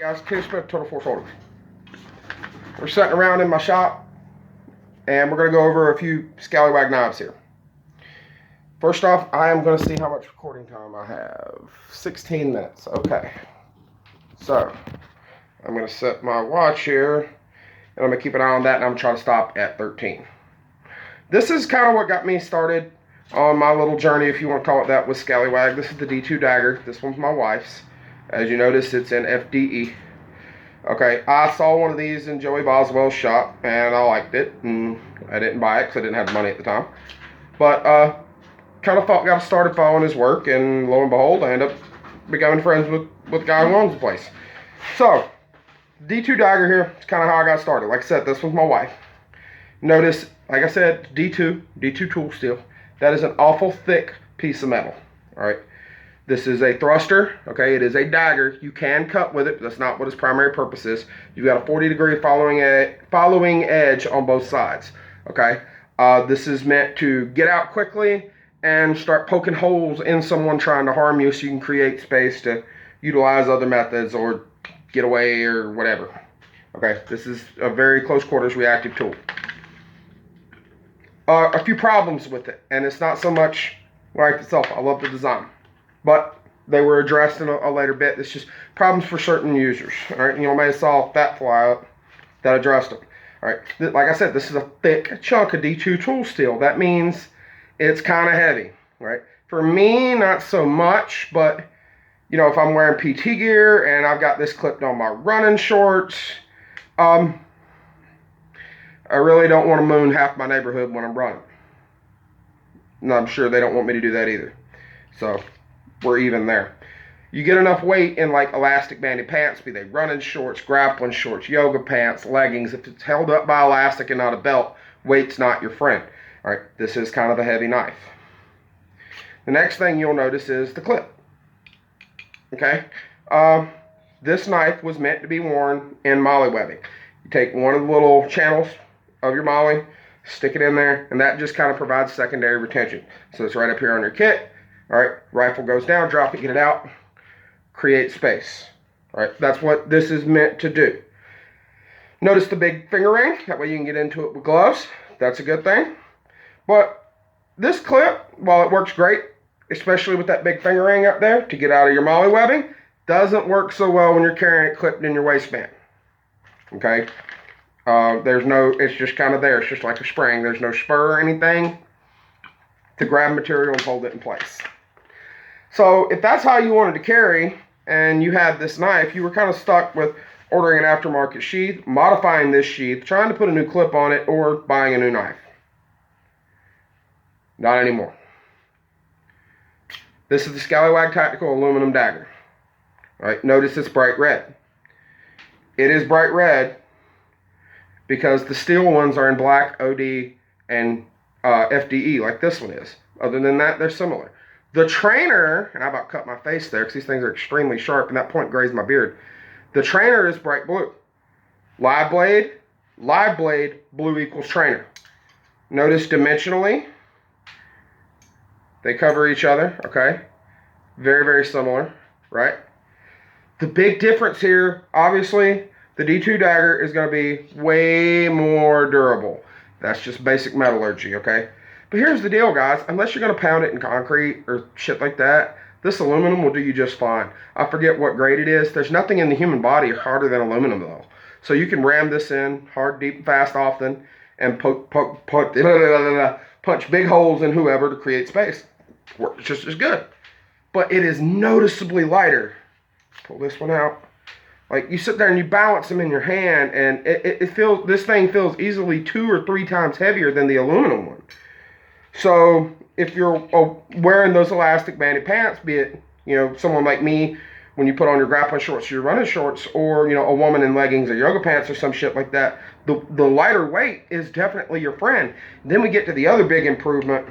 Guys, Kenny Smith, Total Force Hold'em. We're sitting around in my shop, and we're going to go over a few Skallywag knives here. First off, I am going to see how much recording time I have. 16 minutes. Okay. So, I'm going to set my watch here, and I'm going to keep an eye on that, and I'm going to try to stop at 13. This is kind of what got me started on my little journey, if you want to call it that, with Skallywag. This is the D2 Dagger. This one's my wife's. As you notice, it's in FDE. Okay, I saw one of these in Joey Boswell's shop, and I liked it, and I didn't buy it because I didn't have the money at the time. But kind of got started following his work, and lo and behold, I ended up becoming friends with the guy who owns the place. So, D2 Dagger here, it's kind of how I got started. Like I said, this was my wife. Notice, like I said, D2 tool steel. That is an awful thick piece of metal, all right? This is a thruster, okay? It is a dagger. You can cut with it, but that's not what its primary purpose is. You've got a 40-degree following edge on both sides, okay? This is meant to get out quickly and start poking holes in someone trying to harm you so you can create space to utilize other methods or get away or whatever, okay? This is a very close quarters reactive tool. A few problems with it, and it's not so much like itself. I love the design. But they were addressed in a later bit. It's just problems for certain users. All right, you know, may have saw that fly up that addressed them. All right, like I said, this is a thick chunk of D2 tool steel. That means it's kind of heavy. Right? For me, not so much, but you know, if I'm wearing PT gear and I've got this clipped on my running shorts, I really don't want to moon half my neighborhood when I'm running. And I'm sure they don't want me to do that either. So we're even there. You get enough weight in like elastic banded pants, be they running shorts, grappling shorts, yoga pants, leggings. If it's held up by elastic and not a belt, weight's not your friend. All right, this is kind of a heavy knife. The next thing you'll notice is the clip. Okay, this knife was meant to be worn in molly webbing. You take one of the little channels of your molly, stick it in there, and that just kind of provides secondary retention. So it's right up here on your kit. All right, rifle goes down, drop it, get it out, create space. All right, that's what this is meant to do. Notice the big finger ring. That way you can get into it with gloves. That's a good thing. But this clip, while it works great, especially with that big finger ring up there to get out of your molly webbing, doesn't work so well when you're carrying it clipped in your waistband. Okay? It's just kind of there. It's just like a spring. There's no spur or anything to grab material and hold it in place. So if that's how you wanted to carry and you had this knife, you were kind of stuck with ordering an aftermarket sheath, modifying this sheath, trying to put a new clip on it, or buying a new knife. Not anymore. This is the Skallywag Tactical Aluminum Dagger. All right, notice it's bright red. It is bright red because the steel ones are in black, OD, and FDE like this one is. Other than that, they're similar. The trainer, and I about cut my face there because these things are extremely sharp, and that point grazed my beard. The trainer is bright blue. Live blade, blue equals trainer. Notice dimensionally, they cover each other, okay? Very, very similar, right? The big difference here, obviously, the D2 Dagger is going to be way more durable. That's just basic metallurgy, okay? But here's the deal, guys. Unless you're going to pound it in concrete or shit like that, this aluminum will do you just fine. I forget what grade it is. There's nothing in the human body harder than aluminum, though. So you can ram this in hard, deep, and fast often and punch big holes in whoever to create space. Works just as good. But it is noticeably lighter. Pull this one out. Like, you sit there and you balance them in your hand, and this thing feels easily 2 or 3 times heavier than the aluminum one. So if you're wearing those elastic banded pants, be it, you know, someone like me, when you put on your grappling shorts or your running shorts, or, you know, a woman in leggings or yoga pants or some shit like that, the lighter weight is definitely your friend. Then we get to the other big improvement.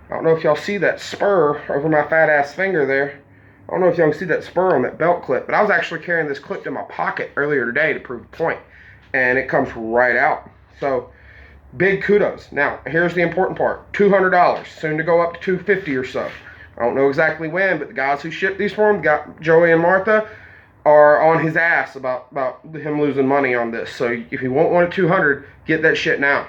I don't know if y'all see that spur over my fat ass finger there. I don't know if y'all can see that spur on that belt clip, but I was actually carrying this clipped in my pocket earlier today to prove the point, and it comes right out. So big kudos. Now, here's the important part. $200, soon to go up to $250 or so. I don't know exactly when, but the guys who shipped these for them, got Joey and Martha, are on his ass about him losing money on this. So if you want one at 200, get that shit now.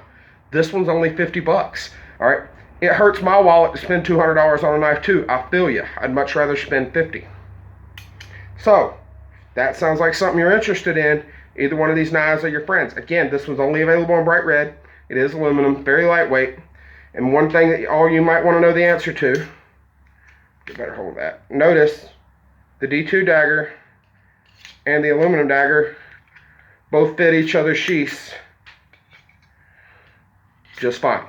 This one's only 50 bucks. All right. It hurts my wallet to spend $200 on a knife too. I feel you. I'd much rather spend 50. So that sounds like something you're interested in. Either one of these knives are your friends. Again, this one's only available in bright red. It is aluminum, very lightweight. And one thing that all you might want to know the answer to, you better hold that. Notice the D2 dagger and the aluminum dagger both fit each other's sheaths just fine.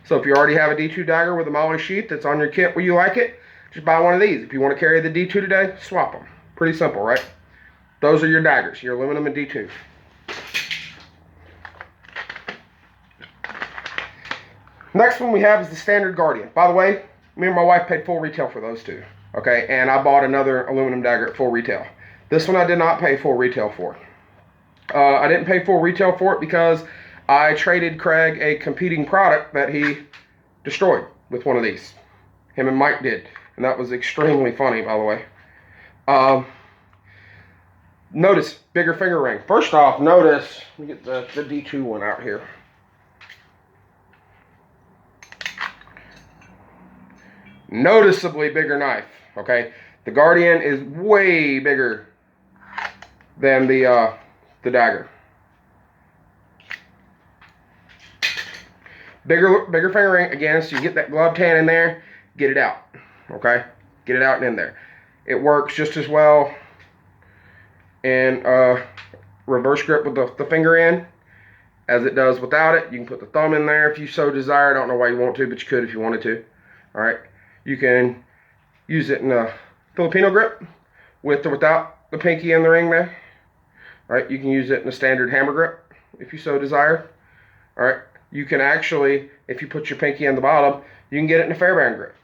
So if you already have a D2 dagger with a MOLLE sheath that's on your kit where you like it, just buy one of these. If you want to carry the D2 today, swap them. Pretty simple, right? Those are your daggers, your aluminum and D2. Next one we have is the standard Guardian. By the way, me and my wife paid full retail for those two. Okay, and I bought another aluminum dagger at full retail. This one I did not pay full retail for. I didn't pay full retail for it because I traded Craig a competing product that he destroyed with one of these. Him and Mike did. And that was extremely funny, by the way. Notice, bigger finger ring. First off, notice, let me get the D2 one out here. Noticeably bigger knife, okay? The Guardian is way bigger than the Dagger. Bigger finger ring, again, so you get that glove tan in there, get it out, okay? Get it out and in there. It works just as well in reverse grip with the finger in as it does without it. You can put the thumb in there if you so desire. I don't know why you want to, but you could if you wanted to. All right. You can use it in a Filipino grip with or without the pinky in the ring there. All right. You can use it in a standard hammer grip if you so desire. All right. You can actually, if you put your pinky in the bottom, you can get it in a Fairband grip.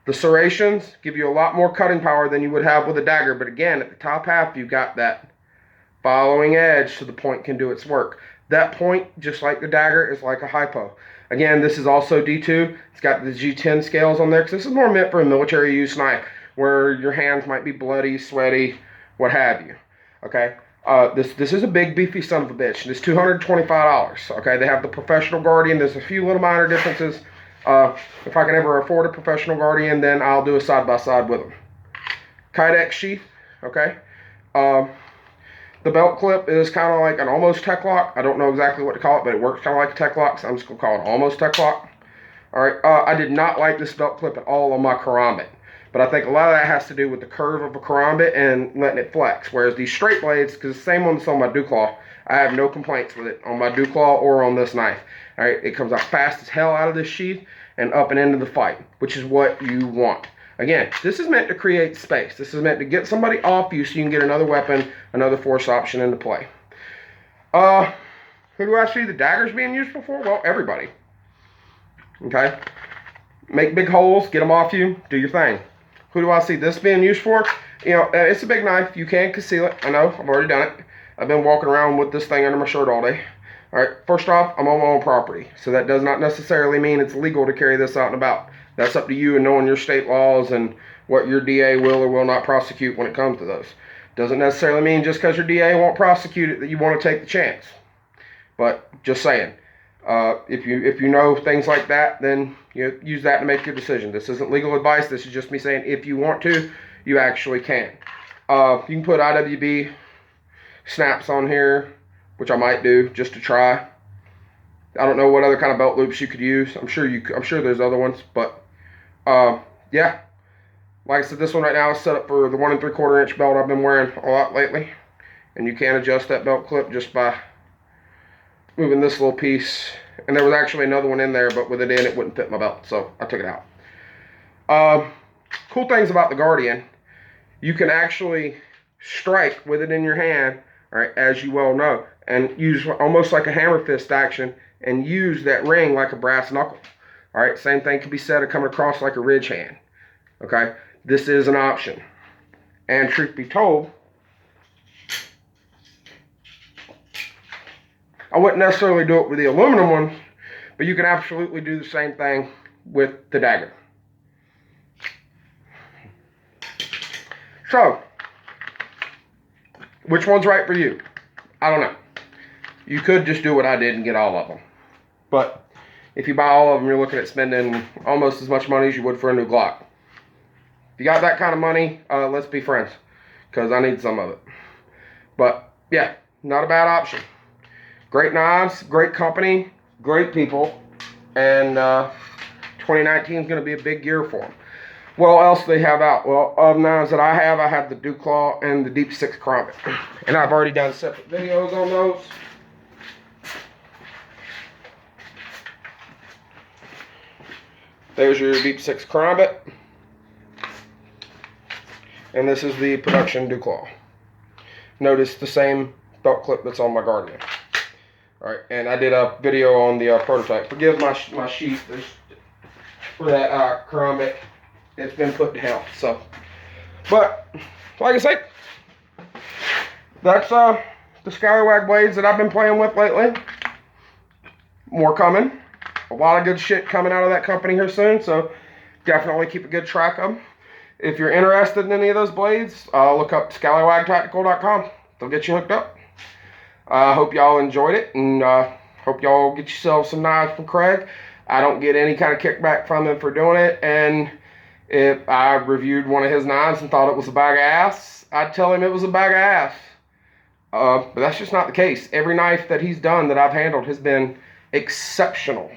The serrations give you a lot more cutting power than you would have with a dagger. But again, at the top half, you've got that following edge so the point can do its work. That point, just like the dagger, is like a hypo. Again, this is also D2. It's got the G10 scales on there because this is more meant for a military use knife where your hands might be bloody, sweaty, what have you. Okay? This is a big, beefy son of a bitch. It's $225. Okay? They have the professional Guardian. There's a few little minor differences. If I can ever afford a professional Guardian, then I'll do a side-by-side with them. Kydex sheath. Okay? The belt clip is kind of like an almost tech lock. I don't know exactly what to call it, but it works kind of like a tech lock, so I'm just going to call it almost tech lock. All right, I did not like this belt clip at all on my karambit, but I think a lot of that has to do with the curve of a karambit and letting it flex, whereas these straight blades, because the same one that's on my Duclaw, I have no complaints with it on my Duclaw or on this knife. All right, it comes out fast as hell out of this sheath and up and into the fight, which is what you want. Again, this is meant to create space. This is meant to get somebody off you so you can get another weapon, another force option into play. Who do I see the daggers being used for? Well, everybody. Okay? Make big holes, get them off you, do your thing. Who do I see this being used for? You know, it's a big knife. You can conceal it. I know, I've already done it. I've been walking around with this thing under my shirt all day. All right, first off, I'm on my own property. So that does not necessarily mean it's legal to carry this out and about. That's up to you and knowing your state laws and what your DA will or will not prosecute when it comes to those. Doesn't necessarily mean just because your DA won't prosecute it that you want to take the chance. But just saying, if you know things like that, then you use that to make your decision. This isn't legal advice. This is just me saying if you want to, you actually can. You can put IWB snaps on here, which I might do just to try. I don't know what other kind of belt loops you could use. I'm sure there's other ones, but yeah. Like I said, this one right now is set up for the 1 3/4 inch belt I've been wearing a lot lately, and you can adjust that belt clip just by moving this little piece. And there was actually another one in there, but with it in, it wouldn't fit my belt, so I took it out. Cool things about the Guardian, you can actually strike with it in your hand, all right, as you well know, and use almost like a hammer fist action and use that ring like a brass knuckle. All right, same thing can be said of coming across like a ridge hand. Okay, this is an option. And truth be told, I wouldn't necessarily do it with the aluminum one, but you can absolutely do the same thing with the dagger. So, Which one's right for you? I don't know. You could just do what I did and get all of them. But if you buy all of them, you're looking at spending almost as much money as you would for a new Glock. If you got that kind of money, let's be friends, because I need some of it. But yeah, not a bad option. Great knives, great company, great people, and 2019 is going to be a big year for them. What else do they have out? Well, of knives that I have the Dew Claw and the Deep 6 Karambit. And I've already done separate videos on those. There's your Deep 6 Karambit. And this is the production Dew Claw. Notice the same belt clip that's on my Guardian. Alright, and I did a video on the prototype. Forgive my sheath for that Karambit. It's been put to hell. So, but like I say, that's the Skallywag blades that I've been playing with lately. More coming. A lot of good shit coming out of that company here soon. So definitely keep a good track of them. If you're interested in any of those blades, look up ScallywagTactical.com. They'll get you hooked up. I hope y'all enjoyed it, and hope y'all get yourselves some knives from Craig. I don't get any kind of kickback from him for doing it, and if I reviewed one of his knives and thought it was a bag of ass, I'd tell him it was a bag of ass. But that's just not the case. Every knife that he's done that I've handled has been exceptional.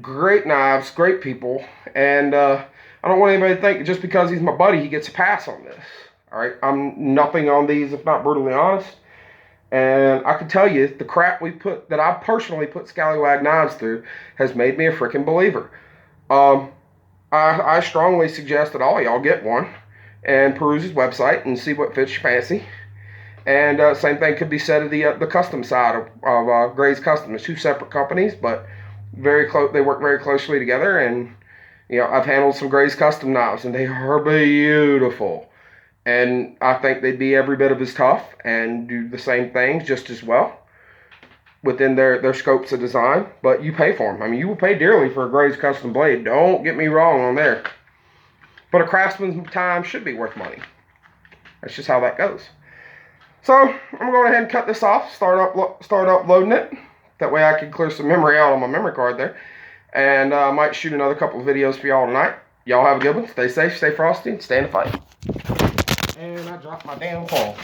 Great knives, great people, and I don't want anybody to think just because he's my buddy, he gets a pass on this. Alright, I'm nothing on these if not brutally honest. And I can tell you, the crap that I personally put Skallywag knives through has made me a freaking believer. I strongly suggest that all of y'all get one and peruse his website and see what fits your fancy. And same thing could be said of the custom side of Gray's Custom. It's two separate companies, but very close. They work very closely together. And you know, I've handled some Gray's Custom knives, and they are beautiful. And I think they'd be every bit of as tough and do the same things just as well within their scopes of design. But you pay for them. I mean, you will pay dearly for a Gray's Custom blade. Don't get me wrong on there. But a craftsman's time should be worth money. That's just how that goes. So I'm going to go ahead and cut this off. Start uploading it. That way I can clear some memory out on my memory card there. And I might shoot another couple of videos for y'all tonight. Y'all have a good one. Stay safe, stay frosty, and stay in the fight. And I dropped my damn phone.